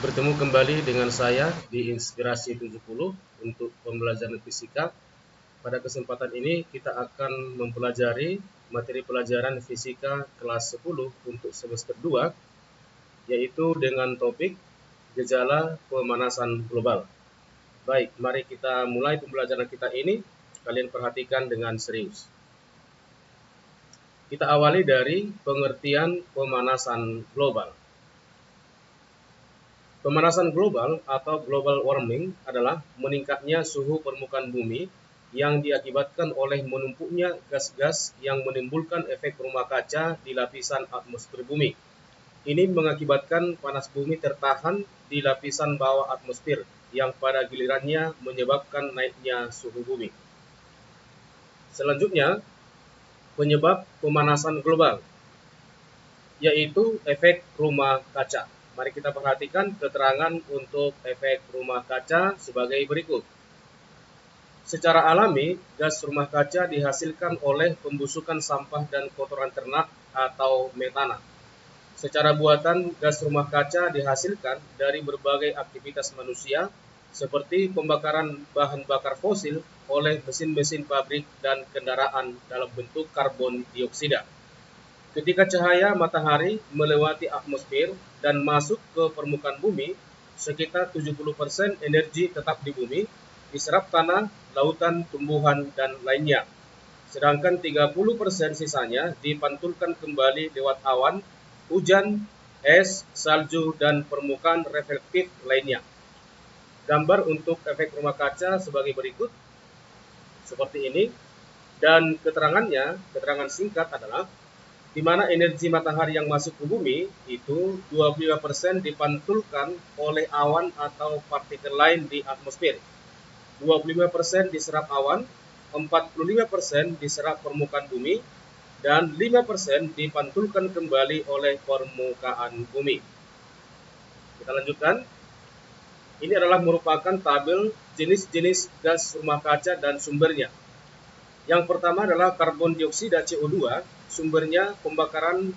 Bertemu kembali dengan saya di Inspirasi 70 untuk pembelajaran fisika. Pada kesempatan ini kita akan mempelajari materi pelajaran fisika kelas 10 untuk semester 2, yaitu dengan topik gejala pemanasan global. Baik, mari kita mulai pembelajaran kita ini. Kalian perhatikan dengan serius. Kita awali dari pengertian pemanasan global. Pemanasan global atau global warming adalah meningkatnya suhu permukaan bumi yang diakibatkan oleh menumpuknya gas-gas yang menimbulkan efek rumah kaca di lapisan atmosfer bumi. Ini mengakibatkan panas bumi tertahan di lapisan bawah atmosfer yang pada gilirannya menyebabkan naiknya suhu bumi. Selanjutnya, penyebab pemanasan global, yaitu efek rumah kaca. Mari kita perhatikan keterangan untuk efek rumah kaca sebagai berikut. Secara alami, gas rumah kaca dihasilkan oleh pembusukan sampah dan kotoran ternak atau metana. Secara buatan, gas rumah kaca dihasilkan dari berbagai aktivitas manusia, seperti pembakaran bahan bakar fosil oleh mesin-mesin pabrik dan kendaraan dalam bentuk karbon dioksida. Ketika cahaya matahari melewati atmosfer dan masuk ke permukaan bumi, sekitar 70% energi tetap di bumi, diserap tanah, lautan, tumbuhan, dan lainnya. Sedangkan 30% sisanya dipantulkan kembali lewat awan, hujan, es, salju, dan permukaan reflektif lainnya. Gambar untuk efek rumah kaca sebagai berikut, seperti ini, dan keterangan singkat adalah di mana energi matahari yang masuk ke bumi itu 25% dipantulkan oleh awan atau partikel lain di atmosfer, 25% diserap awan, 45% diserap permukaan bumi, dan 5% dipantulkan kembali oleh permukaan bumi. Kita lanjutkan. Ini adalah merupakan tabel jenis-jenis gas rumah kaca dan sumbernya. Yang pertama adalah karbon dioksida CO2, sumbernya pembakaran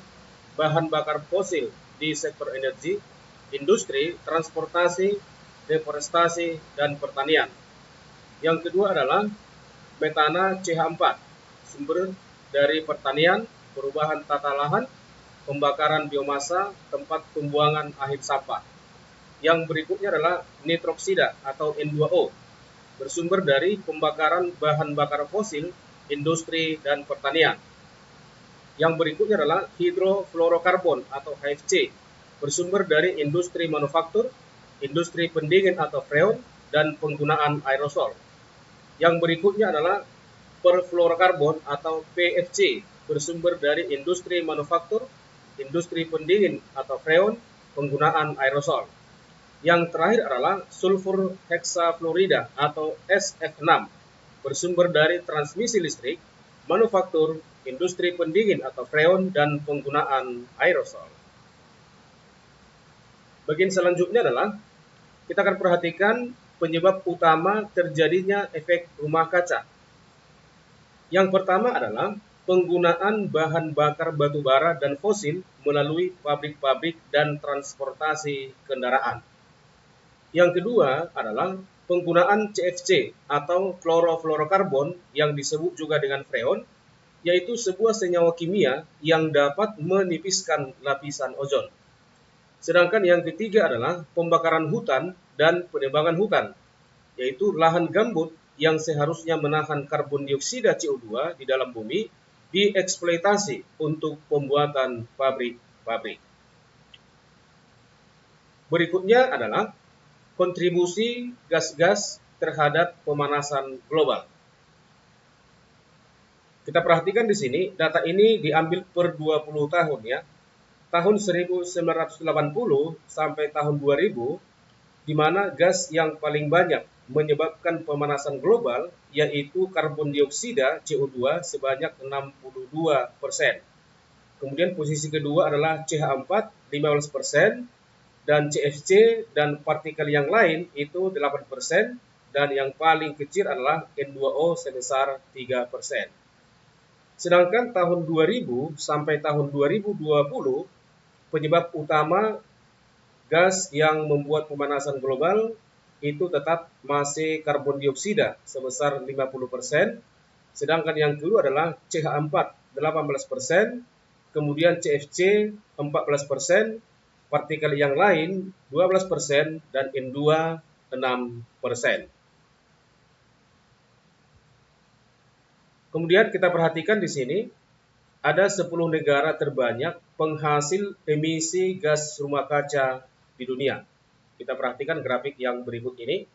bahan bakar fosil di sektor energi, industri, transportasi, deforestasi, dan pertanian. Yang kedua adalah metana CH4, sumber dari pertanian, perubahan tata lahan, pembakaran biomasa, tempat pembuangan akhir sampah. Yang berikutnya adalah nitroksida atau N2O, bersumber dari pembakaran bahan bakar fosil, industri, dan pertanian. Yang berikutnya adalah hidrofluorokarbon atau HFC, bersumber dari industri manufaktur, industri pendingin atau freon, dan penggunaan aerosol. Yang berikutnya adalah perfluorokarbon atau PFC, bersumber dari industri manufaktur, industri pendingin atau freon, penggunaan aerosol. Yang terakhir adalah sulfur heksafluorida atau SF6, bersumber dari transmisi listrik, manufaktur, industri pendingin atau freon, dan penggunaan aerosol. Bagian selanjutnya adalah kita akan perhatikan penyebab utama terjadinya efek rumah kaca. Yang pertama adalah penggunaan bahan bakar batu bara dan fosil melalui pabrik-pabrik dan transportasi kendaraan. Yang kedua adalah penggunaan CFC atau klorofluorokarbon yang disebut juga dengan freon, yaitu sebuah senyawa kimia yang dapat menipiskan lapisan ozon. Sedangkan yang ketiga adalah pembakaran hutan dan penebangan hutan, yaitu lahan gambut yang seharusnya menahan karbon dioksida CO2 di dalam bumi dieksploitasi untuk pembuatan pabrik-pabrik. Berikutnya adalah kontribusi gas-gas terhadap pemanasan global. Kita perhatikan di sini, data ini diambil per 20 tahun ya. Tahun 1980 sampai tahun 2000, di mana gas yang paling banyak menyebabkan pemanasan global yaitu karbon dioksida CO2 sebanyak 62%. Kemudian posisi kedua adalah CH4 15%, dan CFC dan partikel yang lain itu 8%, dan yang paling kecil adalah N2O sebesar 3%. Sedangkan tahun 2000 sampai tahun 2020, penyebab utama gas yang membuat pemanasan global itu tetap masih karbon dioksida sebesar 50%, sedangkan yang kedua adalah CH4 18%, kemudian CFC 14%, partikel yang lain 12%, dan N2 6%. Kemudian kita perhatikan di sini ada 10 negara terbanyak penghasil emisi gas rumah kaca di dunia. Kita perhatikan grafik yang berikut ini.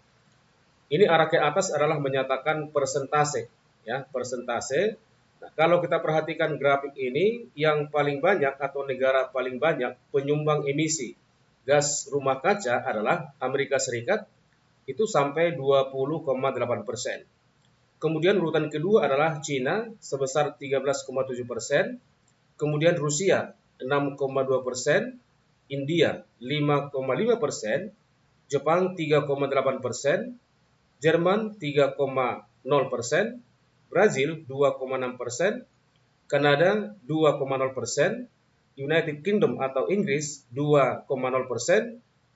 Ini arah ke atas adalah menyatakan persentase, ya, persentase. Nah, kalau kita perhatikan grafik ini, yang paling banyak atau negara paling banyak penyumbang emisi gas rumah kaca adalah Amerika Serikat, itu sampai 20,8%. Kemudian urutan kedua adalah China sebesar 13,7%, kemudian Rusia 6,2%, India 5,5%, Jepang 3,8%, Jerman 3,0%, Brazil 2,6%, Kanada 2,0%, United Kingdom atau Inggris 2,0%,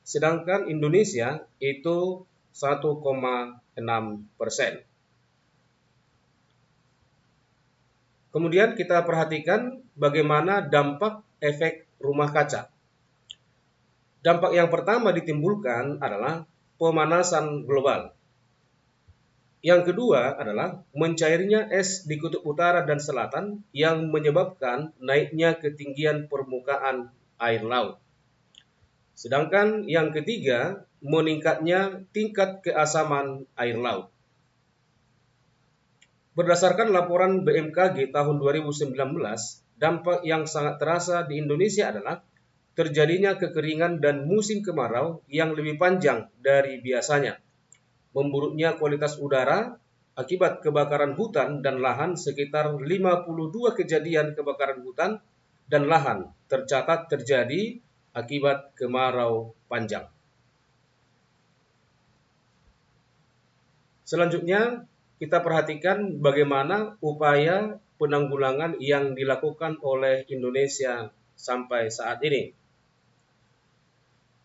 sedangkan Indonesia itu 1,6%. Kemudian kita perhatikan bagaimana dampak efek rumah kaca. Dampak yang pertama ditimbulkan adalah pemanasan global. Yang kedua adalah mencairnya es di kutub utara dan selatan yang menyebabkan naiknya ketinggian permukaan air laut. Sedangkan yang ketiga, meningkatnya tingkat keasaman air laut. Berdasarkan laporan BMKG tahun 2019, dampak yang sangat terasa di Indonesia adalah terjadinya kekeringan dan musim kemarau yang lebih panjang dari biasanya, memburuknya kualitas udara akibat kebakaran hutan dan lahan. Sekitar 52 kejadian kebakaran hutan dan lahan tercatat terjadi akibat kemarau panjang. Selanjutnya, kita perhatikan bagaimana upaya penanggulangan yang dilakukan oleh Indonesia sampai saat ini.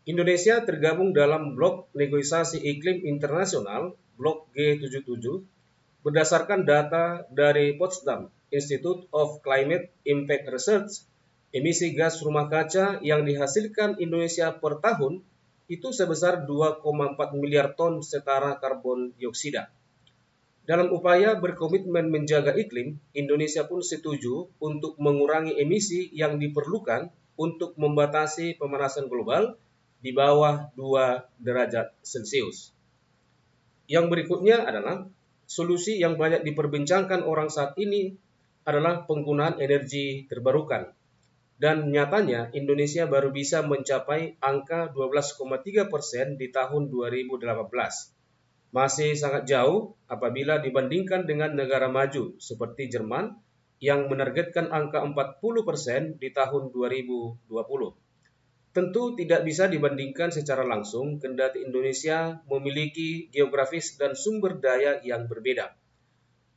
Indonesia tergabung dalam Blok Negosiasi Iklim Internasional, Blok G77, berdasarkan data dari Potsdam Institute of Climate Impact Research. Emisi gas rumah kaca yang dihasilkan Indonesia per tahun itu sebesar 2,4 miliar ton setara karbon dioksida. Dalam upaya berkomitmen menjaga iklim, Indonesia pun setuju untuk mengurangi emisi yang diperlukan untuk membatasi pemanasan global di bawah 2 derajat Celcius. Yang berikutnya adalah solusi yang banyak diperbincangkan orang saat ini adalah penggunaan energi terbarukan. Dan nyatanya Indonesia baru bisa mencapai angka 12,3% di tahun 2018. Masih sangat jauh apabila dibandingkan dengan negara maju seperti Jerman yang menargetkan angka 40% di tahun 2020. Tentu tidak bisa dibandingkan secara langsung, kendati Indonesia memiliki geografis dan sumber daya yang berbeda.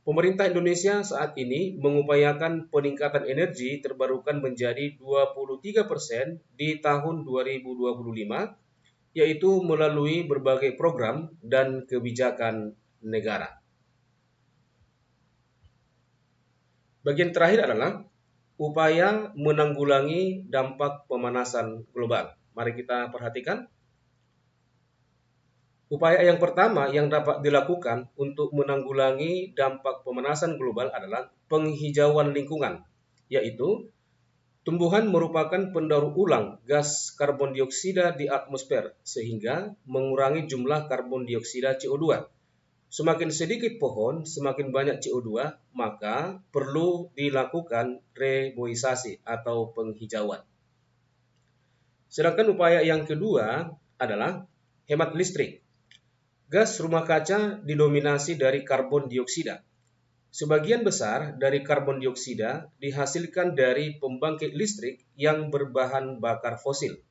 Pemerintah Indonesia saat ini mengupayakan peningkatan energi terbarukan menjadi 23% di tahun 2025, yaitu melalui berbagai program dan kebijakan negara. Bagian terakhir adalah upaya menanggulangi dampak pemanasan global. Mari kita perhatikan. Upaya yang pertama yang dapat dilakukan untuk menanggulangi dampak pemanasan global adalah penghijauan lingkungan, yaitu tumbuhan merupakan pendaur ulang gas karbon dioksida di atmosfer sehingga mengurangi jumlah karbon dioksida CO2. Semakin sedikit pohon, semakin banyak CO2, maka perlu dilakukan reboisasi atau penghijauan. Sedangkan upaya yang kedua adalah hemat listrik. Gas rumah kaca didominasi dari karbon dioksida. Sebagian besar dari karbon dioksida dihasilkan dari pembangkit listrik yang berbahan bakar fosil.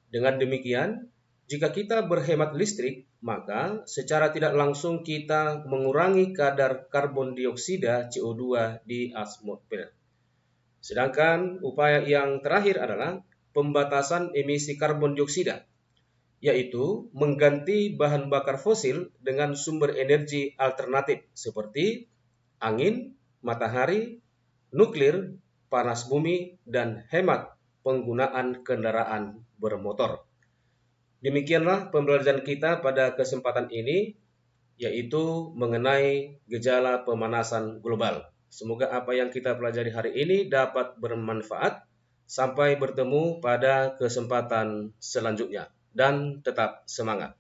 Dengan demikian, jika kita berhemat listrik, maka secara tidak langsung kita mengurangi kadar karbon dioksida CO2 di atmosfer. Sedangkan upaya yang terakhir adalah pembatasan emisi karbon dioksida. yaitu mengganti bahan bakar fosil dengan sumber energi alternatif seperti angin, matahari, nuklir, panas bumi, dan hemat penggunaan kendaraan bermotor. Demikianlah pembelajaran kita pada kesempatan ini, yaitu mengenai gejala pemanasan global. Semoga apa yang kita pelajari hari ini dapat bermanfaat. Sampai bertemu pada kesempatan selanjutnya, dan tetap semangat.